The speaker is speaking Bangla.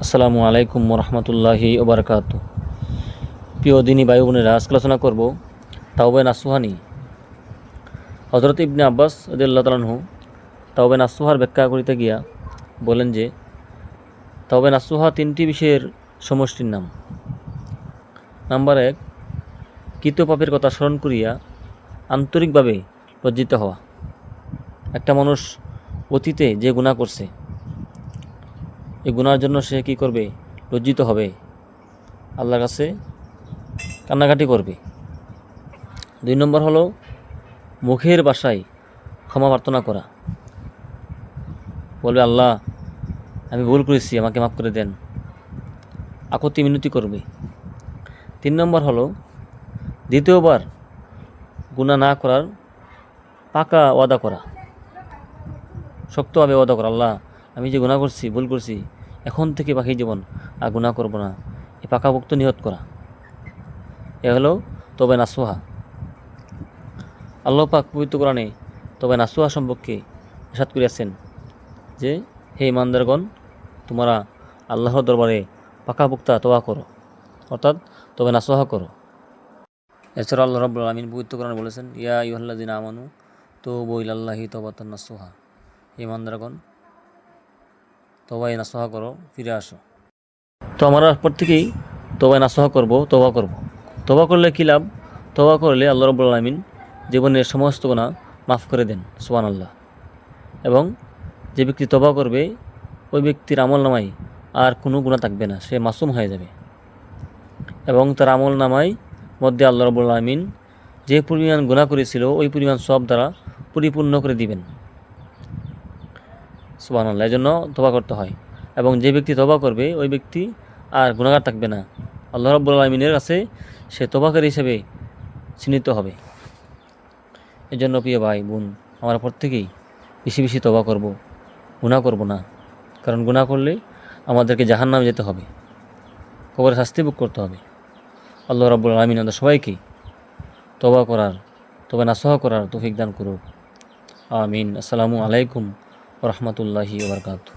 আসসালামু আলাইকুম রহমতুল্লাহি ওবরকাত। প্রিয় দিনী ভাই বোনেরা, আজকে আলোচনা করব তাওবা নাসুহা নিয়ে। হযরত ইবনে আব্বাস রাদিয়াল্লাহু তাআলা আনহু তাওবা নাসুহার ব্যাখ্যা করিতে গিয়া বলেন যে তাওবা নাসুহা তিনটি বিষয়ের সমষ্টির নাম। নাম্বার 1, কৃত পাপের কথা স্মরণ করিয়া আন্তরিকভাবে লজ্জিত হওয়া। একটা মানুষ অতীতে যে গুনাহ করছে, এই গুনার জন্য সে কি করবে? লজ্জিত হবে, আল্লাহর কাছে কান্নাকাটি করবে। 2 নম্বর হলো মুখের ভাষায় ক্ষমা প্রার্থনা করা, বলবে আল্লাহ আমি ভুল করেছি, আমাকে মাফ করে দেন, আকুতি মিনতি করবে। 3 নম্বর হলো দ্বিতীয়বার গুনাহ না করার পাকা ওয়াদা করা, শক্তভাবে ওয়াদা করা, আল্লাহ আমি যে গুনাহ করছি, ভুল করছি, এখন থেকে বাকি জীবন আর গুনাহ করব না, এই পাকাপোক্ত নিয়ত করা। এ হলো তওবা নাসুহা। আল্লাহ পাক পবিত্র কোরআনে তওবা নাসুহা সম্পর্কে ইরশাদ করিয়াছেন যে হে ইমানদারগণ, তোমরা আল্লাহর দরবারে পাকাপোক্তা তওবা করো, অর্থাৎ তওবা নাসুহা করো। এছাড়া আল্লাহ রাব্বুল আলামিন পবিত্র কোরআনে বলেছেন ইয়া আইয়ুহাল্লাযিনা আমানু তুবু ইলাল্লাহি তাওবাতান নাসুহা, হে ইমানদারগণ তওবা নাসুহা করো, ফিরে আসো। তো আমরা প্রত্যেকেই তওবা নাসুহা করব, তওবা করব। তওবা করলে কী লাভ? তওবা করলে আল্লাহ রাব্বুল আলামিন জীবনের সমস্ত গুনাহ মাফ করে দেন, সুবহানাল্লাহ। এবং যে ব্যক্তি তওবা করবে ওই ব্যক্তির আমলনামায় আর কোনো গুনাহ থাকবে না, সে মাসুম হয়ে যাবে। এবং তার আমলনামায় মধ্যে আল্লাহ রাব্বুল আলামিন যে পরিমাণ গুনাহ করেছিল ওই পরিমাণ সওয়াব দ্বারা পরিপূর্ণ করে দিবেন, সুবহানাল্লাহ। এজন্য তওবা করতে হয়। এবং যে ব্যক্তি তওবা করবে ওই ব্যক্তি আর গুনাহগার থাকবে না, আল্লাহ রাব্বুল আলামিনের কাছে সে তওবাকারী হিসেবে চিহ্নিত হবে। এজন্য প্রিয় ভাই বোন, আমরা প্রত্যেকেই বেশি বেশি তওবা করব, গুনাহ করব না। কারণ গুনাহ করলে আমাদেরকে জাহান্নামে যেতে হবে, কবরে শাস্তি ভোগ করতে হবে। আল্লাহ রাব্বুল আলামিন আমাদের সবাইকে তওবা করার, তওবা নাসুহা করার তৌফিক দান করুক, আমিন। আসসালামু আলাইকুম ওয়া রাহমাতুল্লাহি ওয়া বারাকাতুহু।